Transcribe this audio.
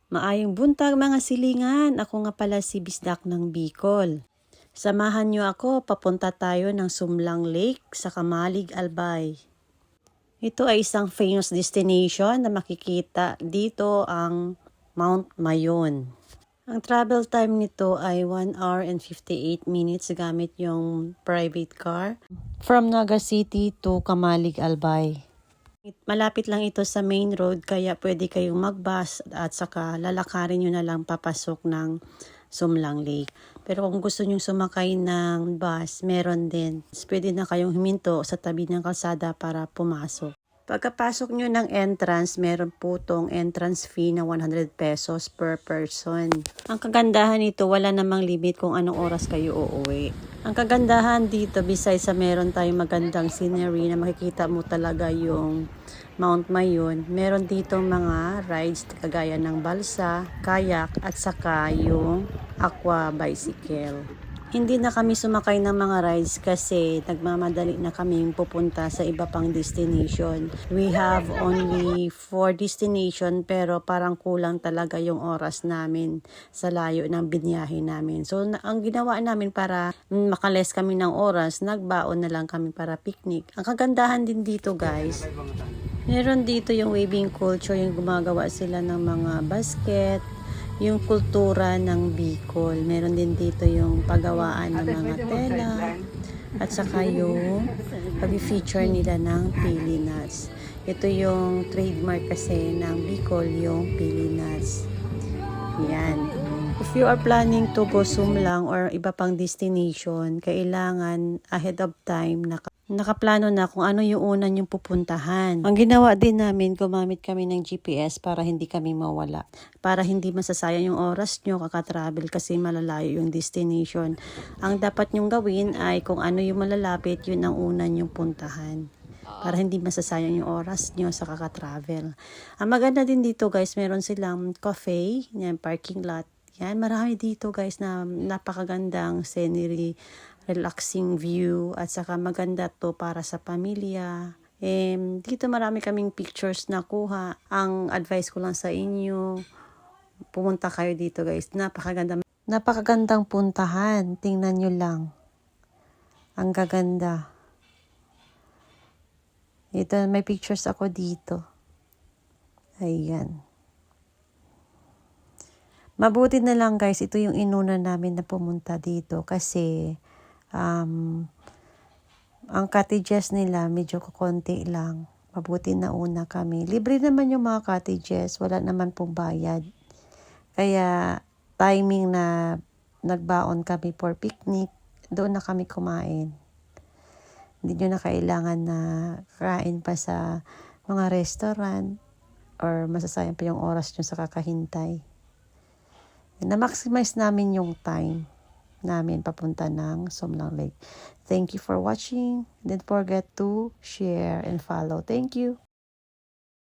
Maayong buntag mga silingan, ako nga pala si Bisdak ng Bicol. Samahan niyo ako, papunta tayo ng Sumlang Lake sa Kamalig, Albay. Ito ay isang famous destination na makikita dito ang Mount Mayon. Ang travel time nito ay 1 hour and 58 minutes gamit yung private car from Naga City to Kamalig, Albay. Malapit lang ito sa main road kaya pwede kayong mag-bus at saka lalakarin nyo na lang papasok ng Sumlang Lake. Pero kung gusto nyo sumakay ng bus, meron din. Pwede na kayong huminto sa tabi ng kalsada para pumasok. Pagkapasok nyo ng entrance, meron po tong entrance fee na 100 pesos per person. Ang kagandahan nito, wala namang limit kung anong oras kayo uuwi. Ang kagandahan dito, besides sa meron tayong magandang scenery na makikita mo talaga yung Mount Mayon, meron dito mga rides kagaya ng balsa, kayak at saka yung aqua bicycle. Hindi na kami sumakay ng mga rides kasi nagmamadali na kami pupunta sa iba pang destination. We have only 4 destination pero parang kulang talaga yung oras namin sa layo ng binyahe namin. So ang ginawa namin para makales kami ng oras, nagbaon na lang kami para picnic. Ang kagandahan din dito guys, meron dito yung weaving culture, yung gumagawa sila ng mga basket, yung kultura ng Bicol. Meron din dito yung paggawaan ng mga tela at saka yung pag-feature nila ng pili nuts. Ito yung trademark kasi ng Bicol, yung pili nuts. Yan. If you are planning to go Sumlang or iba pang destination, kailangan ahead of time nakaplano na kung ano yung una yung pupuntahan. Ang ginawa din namin, gumamit kami ng GPS para hindi kami mawala. Para hindi masasayang yung oras nyo kaka-travel kasi malalayo yung destination. Ang dapat nyong gawin ay kung ano yung malalapit, yun ang una nyong puntahan. Para hindi masasayang yung oras nyo sa kaka-travel. Ang maganda din dito guys, meron silang cafe, yan, parking lot. Yan, marami dito guys na napakagandang scenery, relaxing view at saka maganda to para sa pamilya. Dito marami kaming pictures na kuha. Ang advice ko lang sa inyo, pumunta kayo dito guys. Napakagandang puntahan. Tingnan nyo lang. Ang gaganda. Ito, may pictures ako dito. Ayan. Mabuti na lang guys, ito yung inuna namin na pumunta dito kasi ang cottages nila medyo kukonti lang. Mabuti na una kami. Libre naman yung mga cottages, wala naman pong bayad. Kaya timing na nagbaon kami for picnic, doon na kami kumain. Hindi nyo na kailangan na kain pa sa mga restaurant or masasayang pa yung oras nyo sa kakahintay. Na-maximize namin yung time namin papunta ng Sumlang Lake. Thank you for watching. Don't forget to share and follow. Thank you.